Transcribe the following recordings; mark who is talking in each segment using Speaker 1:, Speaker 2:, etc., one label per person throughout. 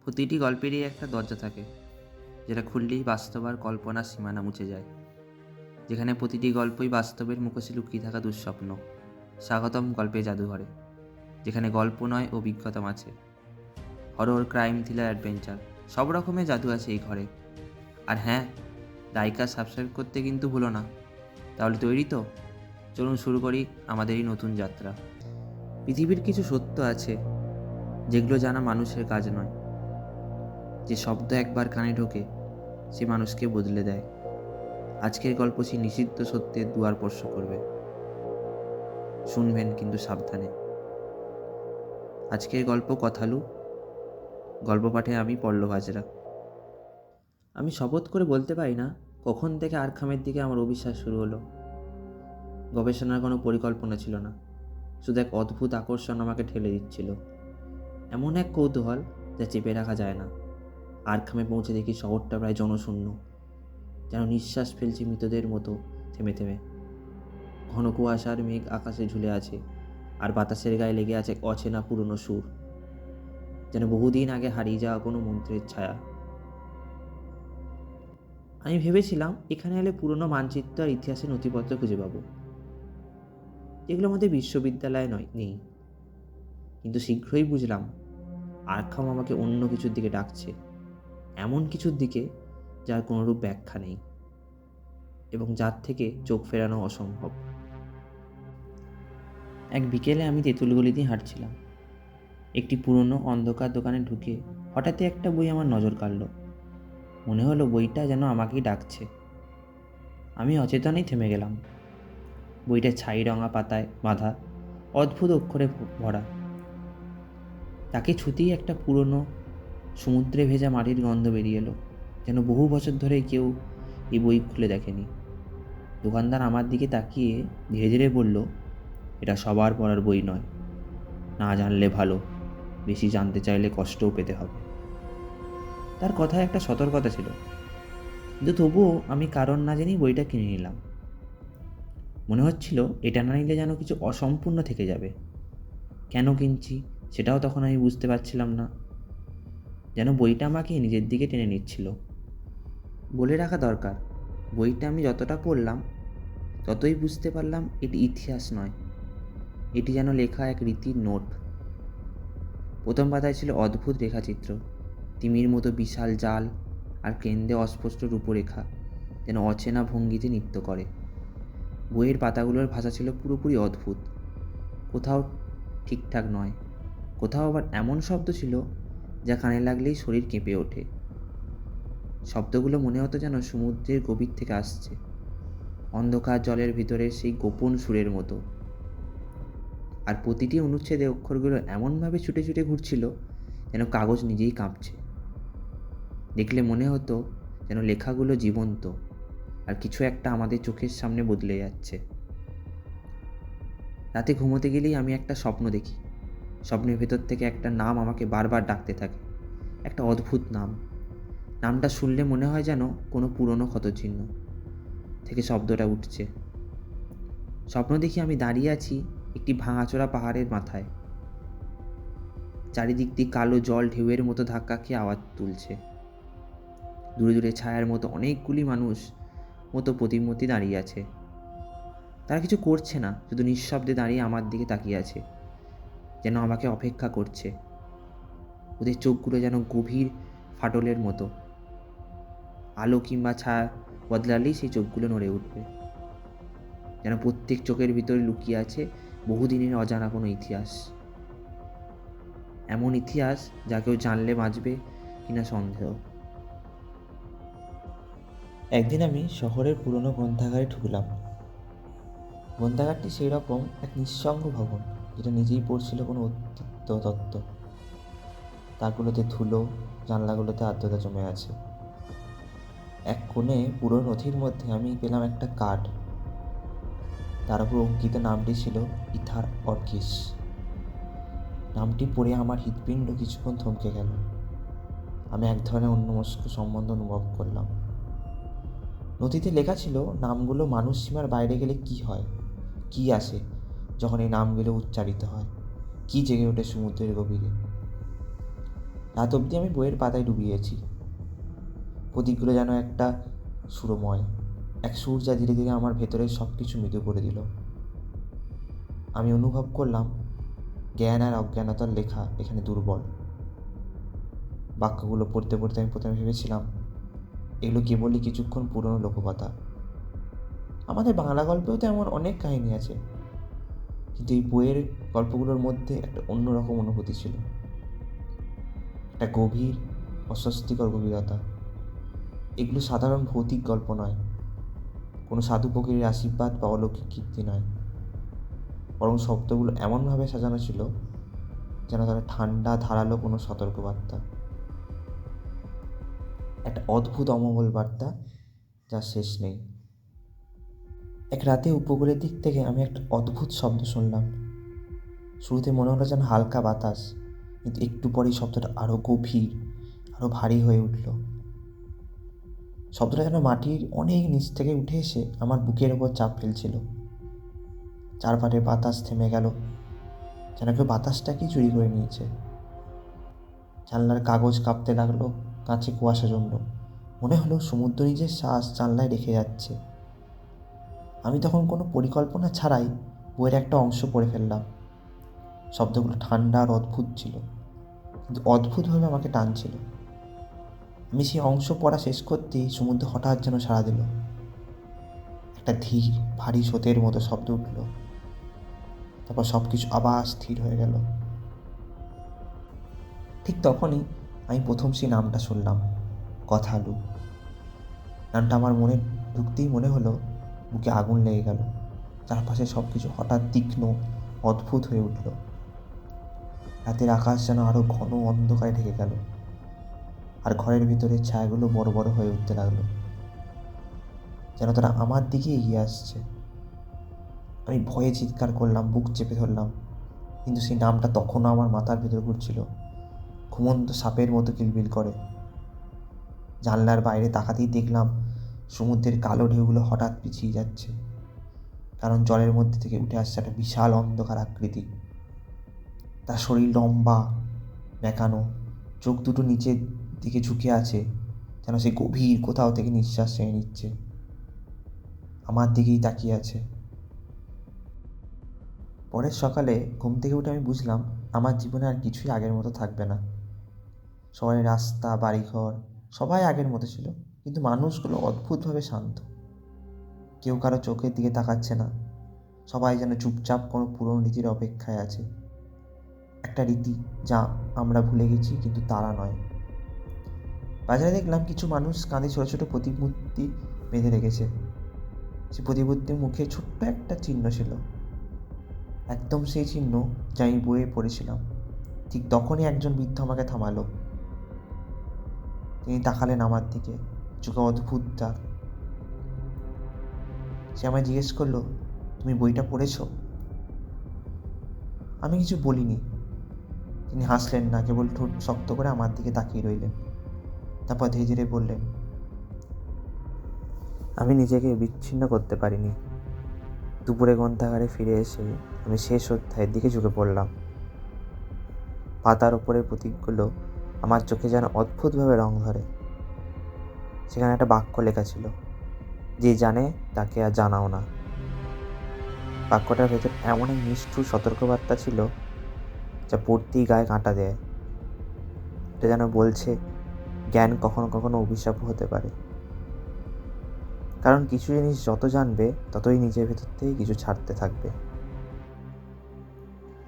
Speaker 1: প্রতিটি গল্পেরই একটা দরজা থাকে, যেটা খুললেই বাস্তব আর কল্পনার সীমানা মুছে যায়। যেখানে প্রতিটি গল্পই বাস্তবের মুখোশে লুকিয়ে থাকা দুঃস্বপ্ন। স্বাগতম গল্পের জাদুঘরে, যেখানে গল্প নয়, অভিজ্ঞতা আছে। হরর, ক্রাইম, থ্রিলার, অ্যাডভেঞ্চার, সব রকমের জাদু আছে এই ঘরে। আর হ্যাঁ, লাইক আর সাবস্ক্রাইব করতে কিন্তু ভুলো না। তাহলে তৈরি তো? চলুন শুরু করি আমাদের এই নতুন যাত্রা। পৃথিবীর কিছু সত্য আছে যেগুলো জানা মানুষের কাজ নয়। যে শব্দ একবার কানে ঢোকে, সে মানুষকে বদলে দেয়। আজকের গল্প সেই নিষিদ্ধ সত্যের দুয়ার স্পর্শ করবে। শুনবেন কিন্তু সাবধানে। আজকের গল্প কথালু। গল্প পাঠে আমি পল্লব হাজরা। আমি শপথ করে বলতে পারি না কখন থেকে আরখামের দিকে আমার অবিশ্বাস শুরু হলো। গবেষণার কোনো পরিকল্পনা ছিল না, শুধু এক অদ্ভুত আকর্ষণ আমাকে ঠেলে দিচ্ছিল। এমন এক কৌতূহল যা চেপে রাখা যায় না। আরখামে পৌঁছে দেখি শহরটা প্রায় জনশূন্য, যেন নিঃশ্বাস ফেলছে মৃতদের মতো থেমে থেমে। ঘন কুয়াশার মেঘ আকাশে ঝুলে আছে, আর বাতাসের গায়ে লেগে আছে অচেনা পুরনো সুর, যেন বহুদিন আগে হারিয়ে যাওয়া কোনো মন্ত্রের ছায়া। আমি ভেবেছিলাম এখানে এলে পুরনো মানচিত্র আর ইতিহাসের নথিপত্র খুঁজে পাবো, যেগুলো আমাদের বিশ্ববিদ্যালয়ে নেই। কিন্তু শীঘ্রই বুঝলাম আরখাম আমাকে অন্য কিছুর দিকে ডাকছে, এমন কিছুর দিকে যার কোনোরূপ ব্যাখ্যা নেই এবং যার থেকে চোখ ফেরানো অসম্ভব। এক বিকেলে আমি তেঁতুলগলি দিয়ে হাঁটছিলাম। একটি পুরনো অন্ধকার দোকানে ঢুকে হঠাৎই একটা বই আমার নজর কাড়ল। মনে হলো বইটা যেন আমাকেই ডাকছে। আমি অচেতনেই থেমে গেলাম। বইটা ছাই রঙা পাতায় বাঁধা, অদ্ভুত অক্ষরে ভরা। তাকে ছুতেই একটা পুরনো সমুদ্রে ভেজা মাটির গন্ধ বেরিয়ে এলো, যেন বহু বছর ধরে কেউ এই বই খুলে দেখেনি। দোকানদার আমার দিকে তাকিয়ে ধীরে ধীরে বলল, এটা সবার পড়ার বই নয়, না জানলে ভালো, বেশি জানতে চাইলে কষ্টও পেতে হবে। তার কথায় একটা সতর্কতা ছিল, কিন্তু তবুও আমি কারণ না জেনেই বইটা কিনে নিলাম। মনে হচ্ছিল এটা না নিলে যেন কিছু অসম্পূর্ণ থেকে যাবে। কেন কিনছি সেটাও তখন আমি বুঝতে পারছিলাম না, যেন বইটা আমাকে নিজের দিকে টেনে নিচ্ছিল। বলে রাখা দরকার, বইটা আমি যতটা পড়লাম ততই বুঝতে পারলাম এটি ইতিহাস নয়, এটি যেন লেখা এক রীতির নোট। প্রথম পাতায় ছিল অদ্ভুত রেখাচিত্র, তিমির মতো বিশাল জাল, আর কেন্দ্রে অস্পষ্ট রূপরেখা যেন অচেনা ভঙ্গিতে নৃত্য করে। বইয়ের পাতাগুলোর ভাষা ছিল পুরোপুরি অদ্ভুত, কোথাও ঠিকঠাক নয়, কোথাও আবার এমন শব্দ ছিল যা কানে লাগলেই শরীর কেঁপে ওঠে। শব্দগুলো মনে হতো যেন সমুদ্রের গভীর থেকে আসছে, অন্ধকার জলের ভিতরের সেই গোপন সুরের মতো। আর প্রতিটি অনুচ্ছেদে অক্ষরগুলো এমনভাবে ছুটে ছুটে ঘুরছিল যেন কাগজ নিজেই কাঁপছে। দেখলে মনে হতো যেন লেখাগুলো জীবন্ত, আর কিছু একটা আমাদের চোখের সামনে বদলে যাচ্ছে। রাতে ঘুমোতে গেলেই আমি একটা স্বপ্ন দেখি। স্বপ্নের ভেতর থেকে একটা নাম আমাকে বারবার ডাকতে থাকে, একটা অদ্ভুত নাম। নামটা শুনলে মনে হয় যেন কোনো পুরনো ক্ষতচিহ্ন থেকে শব্দটা উঠছে। স্বপ্ন দেখি আমি দাঁড়িয়ে আছি একটি ভাঙাচোরা পাহাড়ের মাথায়। চারিদিক দিয়ে কালো জল ঢেউয়ের মতো ধাক্কা খেয়ে আওয়াজ তুলছে। দূরে দূরে ছায়ার মতো অনেকগুলি মানুষ মতো প্রতিমূর্তি দাঁড়িয়ে আছে। তারা কিছু করছে না, শুধু নিঃশব্দে দাঁড়িয়ে আমার দিকে তাকিয়ে আছে, যেন আমাকে অপেক্ষা করছে। ওদের চোখগুলো যেন গভীর ফাটলের মতো, আলো কিংবা ছায়া বদলালেই সেই চোখগুলো নড়ে উঠবে, যেন প্রত্যেক চোখের ভিতরে লুকিয়ে আছে বহুদিনের অজানা কোনো ইতিহাস। এমন ইতিহাস যা কেউ জানলে বাঁচবে কিনা সন্দেহ। একদিন আমি শহরের পুরনো গ্রন্থাগারে ঢুকলাম। গ্রন্থাগারটি সেই রকম এক নিঃসঙ্গ ভবন, যেটা নিজেই পড়ছিল কোনো অতীত তত্ত্ব। তাকগুলোতে ধুলো, জানলাগুলোতে আর্দ্রতা জমে আছে। এক কোণে পুরো নথির মধ্যে আমি পেলাম একটা কার্ড। তার উপর অঙ্কিত নামটি ছিল ইথার অর্কিস। নামটি পড়ে আমার হৃৎপিণ্ড কিছুক্ষণ থমকে গেল। আমি এক ধরনের অন্যমস্ক সম্বন্ধ অনুভব করলাম। নথিতে লেখা ছিল নামগুলো মানুষ সীমার বাইরে গেলে কি হয়, কি আসে যখন এই নামগুলো উচ্চারিত হয়, কি জেগে ওঠে সমুদ্রের গভীরে। রাত অবধি আমি বইয়ের পাতায় ডুবিয়েছি। প্রতীকগুলো যেন একটা সুরময়, এক সুর যা ধীরে ধীরে আমার ভেতরের সব কিছু মৃদু করে দিল। আমি অনুভব করলাম জ্ঞান আর অজ্ঞানতার লেখা এখানে দুর্বল। বাক্যগুলো পড়তে পড়তে আমি প্রথমে ভেবেছিলাম এগুলো কেবলই কিছুক্ষণ পুরনো লোককথা। আমাদের বাংলা গল্পেও তো এমন অনেক কাহিনী আছে, কিন্তু এই বইয়ের গল্পগুলোর মধ্যে একটা অন্যরকম অনুভূতি ছিল, একটা গভীর অস্বস্তিকর গভীরতা। এগুলো সাধারণ ভৌতিক গল্প নয়, কোনো সাধু ফকিরের আশীর্বাদ বা অলৌকিক কীর্তি নয়, বরং শব্দগুলো এমনভাবে সাজানো ছিল যেন তারা ঠান্ডা ধারালো কোনো সতর্কবার্তা, একটা অদ্ভুত অমঙ্গল বার্তা যার শেষ নেই। এক রাতে উপকূলের দিক থেকে আমি একটা অদ্ভুত শব্দ শুনলাম। শুরুতে মনে হলো যেন হালকা বাতাস, কিন্তু একটু পরেই শব্দটা আরও গভীর, আরও ভারী হয়ে উঠল। শব্দটা যেন মাটির অনেক নিচ থেকে উঠে এসে আমার বুকের ওপর চাপ ফেলছিল। চারপাশের বাতাস থেমে গেল, যেন কেউ বাতাসটাকেই চুরি করে নিয়েছে। জানলার কাগজ কাঁপতে লাগলো, কাঁচে কুয়াশা জমলো। মনে হলো সমুদ্র নিজের শ্বাস জানলায় রেখে যাচ্ছে। আমি তখন কোনো পরিকল্পনা ছাড়াই বইয়ের একটা অংশ পড়ে ফেললাম। শব্দগুলো ঠান্ডা আর অদ্ভুত ছিল, কিন্তু অদ্ভুতভাবে আমাকে টানছিল। আমি সেই অংশ পড়া শেষ করতেই সমুদ্র হঠাৎ যেন সাড়া দিল। একটা ধীর ভারী স্রোতের মতো শব্দ উঠল, তারপর সব কিছু আবার স্থির হয়ে গেল। ঠিক তখনই আমি প্রথম সেই নামটা শুনলাম, কথালু। নামটা আমার মনে ঢুকতেই মনে হলো বুকে আগুন লেগে গেল। চারপাশে সব কিছু হঠাৎ তীক্ষ্ণ, অদ্ভুত হয়ে উঠল। রাতের আকাশ যেন আরও ঘন অন্ধকারে ঢেকে গেল, আর ঘরের ভিতরে ছায়াগুলো বড় বড় হয়ে উঠতে লাগলো, যেন তারা আমার দিকে এগিয়ে আসছে। আমি ভয়ে চিৎকার করলাম, বুক চেপে ধরলাম, কিন্তু সেই নামটা তখনও আমার মাথার ভিতর ঘুরছিল, ঘুমন্ত সাপের মতো কিলবিল করে। জানলার বাইরে তাকাতেই দেখলাম সমুদ্রের কালো ঢেউগুলো হঠাৎ পিছিয়ে যাচ্ছে, কারণ জলের মধ্যে থেকে উঠে আসছে একটা বিশাল অন্ধকার আকৃতি। তার শরীর লম্বা, বেঁকানো, চোখ দুটো নিচের দিকে ঝুঁকে আছে, যেন সে গভীর কোথাও থেকে নিঃশ্বাস টেনে নিচ্ছে। আমার দিকেই তাকিয়ে আছে। পরের সকালে ঘুম থেকে উঠে আমি বুঝলাম আমার জীবনে আর কিছুই আগের মতো থাকবে না। শহরের রাস্তা, বাড়িঘর সবাই আগের মতো ছিল, কিন্তু মানুষগুলো অদ্ভুতভাবে শান্ত। কেউ কারো চোখের দিকে তাকাচ্ছে না, সবাই যেন চুপচাপ কোনো পুরনো রীতির অপেক্ষায় আছে। একটা রীতি যা আমরা ভুলে গেছি, কিন্তু তারা নয়। বাজারে দেখলাম কিছু মানুষ কাঁধে ছোটো ছোটো প্রতিমূর্তি বেঁধে রেখেছে। সে প্রতিমূর্তির মুখে ছোট্ট একটা চিহ্ন ছিল, একদম সেই চিহ্ন যা আমি বইয়ে পড়েছিলাম। ঠিক তখনই একজন বৃদ্ধ আমাকে থামালো। তিনি তাকালেন আমার দিকে, চোখে অদ্ভুত দাগ। সে আমায় জিজ্ঞেস করলো, তুমি বইটা পড়েছ? আমি কিছু বলিনি। তিনি হাসলেন না, কেবল ঠোঁট শক্ত করে আমার দিকে তাকিয়ে রইলেন। তারপর ধীরে ধীরে বললেন, আমি নিজেকে বিচ্ছিন্ন করতে পারিনি। দুপুরে গ্রন্থাগারে ফিরে এসে আমি শেষ অধ্যায়ের দিকে ঝুঁকে পড়লাম। পাতার ওপরের প্রতীকগুলো আমার চোখে যেন অদ্ভুতভাবে রং ধরে। সেখানে একটা বাক্য লেখা ছিল, যে জানে তাকে আর জানাও না। বাক্যটার ভেতর এমন এক নিষ্ঠুর সতর্কবার্তা ছিল যা পড়তেই গায়ে কাঁটা দেয়। এটা যেন বলছে জ্ঞান কখনো কখনো অভিশাপ হতে পারে, কারণ কিছু জিনিস যত জানবে ততই নিজের ভেতর থেকে কিছু ছাড়তে থাকবে।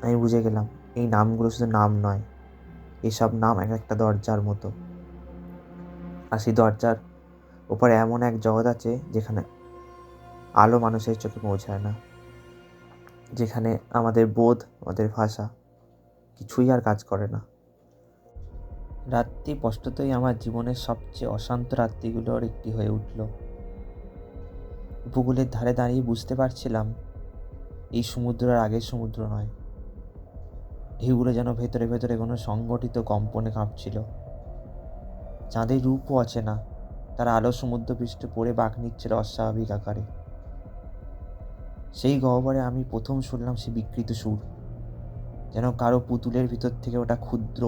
Speaker 1: আমি বুঝে গেলাম এই নামগুলো শুধু নাম নয়, এসব নাম এক একটা দরজার মতো। আর সেই দরজার ওপরে এমন এক জগৎ আছে যেখানে আলো মানুষের চোখে পৌঁছায় না, যেখানে আমাদের বোধ, আমাদের ভাষা কিছুই আর কাজ করে না। রাত্রি স্পষ্টতই আমার জীবনের সবচেয়ে অশান্ত রাত্রিগুলোর একটি হয়ে উঠল। উপকূলের ধারে দাঁড়িয়ে বুঝতে পারছিলাম এই সমুদ্র আর আগের সমুদ্র নয়। ঢেউগুলো যেন ভেতরে ভেতরে কোনো সংগঠিত কম্পনে কাঁপছিল। চাঁদের রূপও অচেনা, তার আলো সমুদ্র পৃষ্ঠে পড়ে বাঁক নিচ্ছিল অস্বাভাবিক আকারে। সেই গহ্বরে আমি প্রথম শুনলাম সে বিকৃত সুর, যেন কারো পুতুলের ভিতর থেকে ওটা ক্ষুদ্র,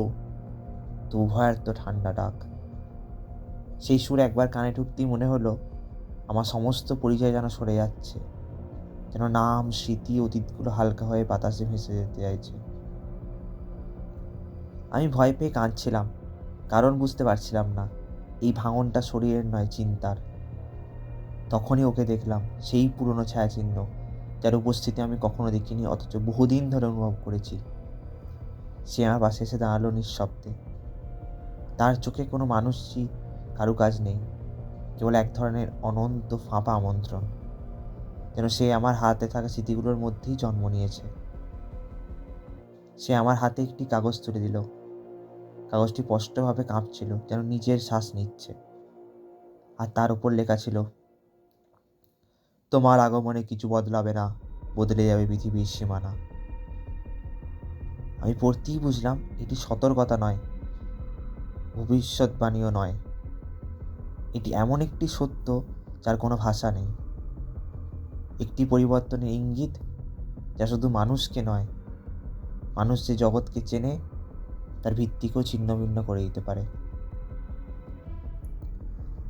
Speaker 1: তবু ভয়ার্ত ঠান্ডা ডাক। সেই সুর একবার কানে ঢুকতেই মনে হলো আমার সমস্ত পরিচয় যেন সরে যাচ্ছে, যেন নাম, স্মৃতি, অতীতগুলো হালকা হয়ে বাতাসে ভেসে যেতে চাইছে। আমি ভয় পেয়ে কাঁদছিলাম, কারণ বুঝতে পারছিলাম না এই ভাঙনটা শরীরের নয়, চিন্তার। তখনই ওকে দেখলাম, সেই পুরনো ছায়াচিহ্ন, যার উপস্থিতি আমি কখনো দেখিনি অথচ বহুদিন ধরে অনুভব করেছি। সে আমার পাশে এসে দাঁড়ালো নিঃশব্দে। তার চোখে কোনো মানুষই কারুকাজ নেই, কেবল এক ধরনের অনন্ত ফাঁপা আমন্ত্রণ, যেন সে আমার হাতে থাকা স্মৃতিগুলোর মধ্যেই জন্ম নিয়েছে। সে আমার হাতে একটি কাগজ তুলে দিল। কাগজটি স্পষ্টভাবে কাঁপছিল, যেন নিজের শ্বাস নিচ্ছে। আর তার উপর লেখা ছিল, তোমার আগমনে কিছু বদলাবে না, বদলে যাবে পৃথিবীর সীমানা। আমি পড়তেই বুঝলাম এটি সতর্কতা নয়, ভবিষ্যৎবাণীও নয়। এটি এমন একটি সত্য যার কোনো ভাষা নেই, একটি পরিবর্তনের ইঙ্গিত যা শুধু মানুষকে নয়, মানুষ যে জগৎকে চেনে তার ভিত্তিকেও ছিন্ন ভিন্ন করে দিতে পারে।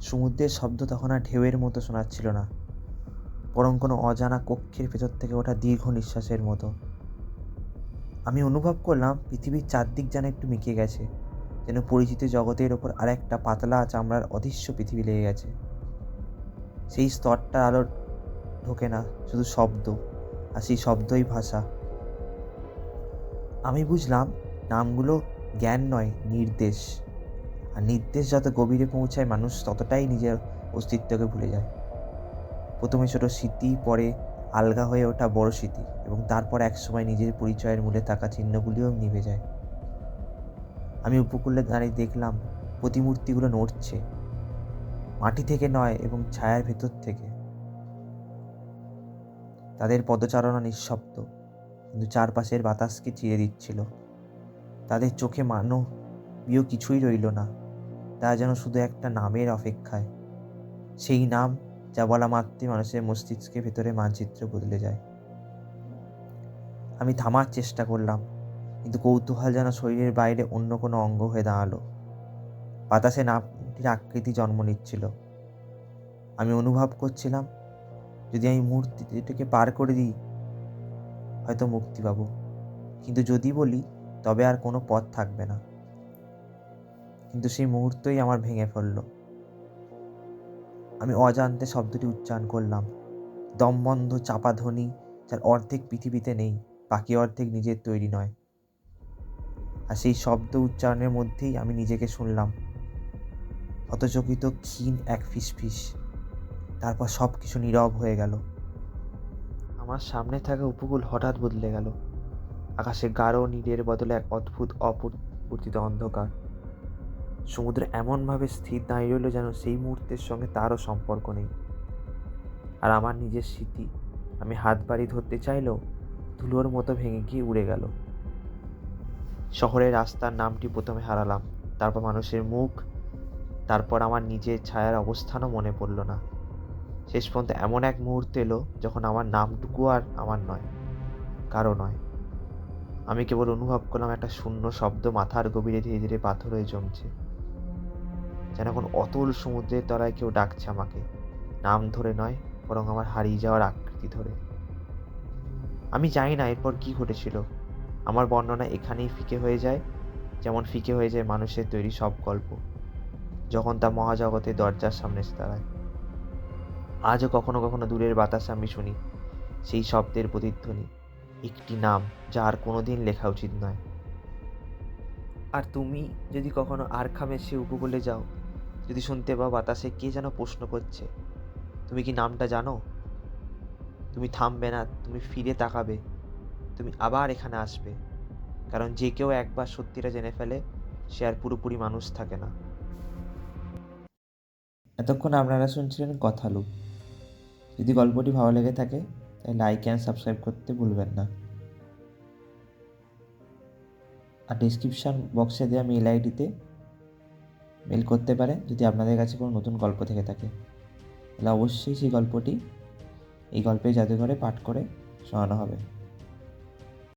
Speaker 1: সমুদ্রের শব্দ তখন আর ঢেউয়ের মতো শোনাচ্ছিল না, বরং কোনো অজানা কক্ষের ভেতর থেকে ওঠা দীর্ঘ নিঃশ্বাসের মতো। আমি অনুভব করলাম পৃথিবীর চারদিক যেন একটু মিকে গেছে, যেন পরিচিত জগতের ওপর আর একটা পাতলা চামড়ার অদৃশ্য পৃথিবী লেগে গেছে। সেই স্তরটা আলো ঢোকে না, শুধু শব্দ, আর সেই শব্দই ভাষা। আমি বুঝলাম নামগুলো জ্ঞান নয়, নির্দেশ। আর নির্দেশ যত গভীরে পৌঁছায়, মানুষ ততটাই নিজের অস্তিত্বকে ভুলে যায়। প্রথমে ছোট স্মৃতি, পরে আলগা হয়ে ওঠা বড় স্মৃতি, এবং তারপর একসময় নিজের পরিচয়ের মূলে থাকা চিহ্নগুলিও নিভে যায়। আমি উপকূলে দাঁড়িয়ে দেখলাম প্রতিমূর্তিগুলো নড়ছে, মাটি থেকে নয় এবং ছায়ার ভেতর থেকে। তাদের পদচারণা নিঃশব্দ, কিন্তু চারপাশের বাতাসকে চিরে দিচ্ছিল। তাদের চোখে মানবীয় কিছুই রইল না, তারা যেন শুধু একটা নামের অপেক্ষায়। সেই নাম যা বলা মাত্রই মানুষের মস্তিষ্কের ভেতরে মানচিত্র বদলে যায়। আমি থামার চেষ্টা করলাম, কিন্তু কৌতূহল যেন শরীরের বাইরে অন্য কোনো অঙ্গ হয়ে দাঁড়ালো। বাতাসে নামটির আকৃতি জন্ম নিচ্ছিল। আমি অনুভব করছিলাম, যদি আমি মুহূর্তটিকে পার করে দিই হয়তো মুক্তি পাবো, কিন্তু যদি বলি তবে আর কোনো পথ থাকবে না। কিন্তু সেই মুহূর্তই আমার ভেঙে পড়ল। আমি অজান্তে শব্দটি উচ্চারণ করলাম, দমবন্ধ চাপা ধ্বনি, যার অর্ধেক পৃথিবীতে নেই, বাকি অর্ধেক নিজের তৈরি নয়। আর সেই শব্দ উচ্চারণের মধ্যেই আমি নিজেকে শুনলাম, হতচকিত ক্ষীণ এক ফিসফিস। তারপর সব কিছু নীরব হয়ে গেল। আমার সামনে থাকা উপকূল হঠাৎ বদলে গেল। আকাশে গাঢ় নীলের বদলে এক অদ্ভুত অপরিবর্তিত অন্ধকার। সমুদ্র এমনভাবে স্থির দাঁড়িয়ে রইল যেন সেই মুহূর্তের সঙ্গে তারও সম্পর্ক নেই। আর আমার নিজের স্মৃতি, আমি হাত বাড়িয়ে ধরতে চাইলেও ধুলোর মতো ভেঙে গিয়ে উড়ে গেল। শহরের রাস্তার নামটি প্রথমে হারালাম, তারপর মানুষের মুখ, তারপর আমার নিজের ছায়ার অবস্থানও মনে পড়ল না। শেষ পর্যন্ত এমন এক মুহূর্ত এলো যখন আমার নামটুকু আর আমার নয়, কারো নয়। আমি কেবল অনুভব করলাম একটা শূন্য শব্দ মাথার গভীরে ধীরে ধীরে পাথর হয়ে জমছে, যেন কোনো অতল সমুদ্রের তলায় কেউ ডাকছে আমাকে, নাম ধরে নয়, বরং আমার হারিয়ে যাওয়ার আকৃতি ধরে। আমি জানি না এরপর কি ঘটেছিল। আমার বর্ণনা এখানেই ফিকে হয়ে যায়, যেমন ফিকে হয়ে যায় মানুষের তৈরি সব গল্প, যখন তা মহাজগতের দরজার সামনে এসে দাঁড়ায়। আজও কখনো কখনো দূরের বাতাসে আমি শুনি সেই শব্দের প্রতিধ্বনি, একটি নাম যা আর কোনোদিন লেখা উচিত নয়। আর তুমি যদি কখনো আরখামের সে উপকূলে যাও, যদি শুনতে পাও বাতাসে কে যেন প্রশ্ন করছে, তুমি কি নামটা জানো, তুমি থামবে না, তুমি ফিরে তাকাবে, তুমি আবার এখানে আসবে। কারণ যে কেউ একবার সত্যিটা জেনে ফেলে, সে আর পুরোপুরি মানুষ থাকে না। এতক্ষণ আপনারা শুনছিলেন কথালু। যদি গল্পটি ভালো লেগে থাকে তাহলে লাইক অ্যান্ড সাবস্ক্রাইব করতে ভুলবেন না। আর ডিসক্রিপশান বক্সে দেওয়া মেল আইডিতে মেল করতে পারেন যদি আপনাদের কাছে কোনো নতুন গল্প থেকে থাকে। তাহলে অবশ্যই সেই গল্পটি এই গল্পের জাদুঘরে পাঠ করে শোনানো হবে।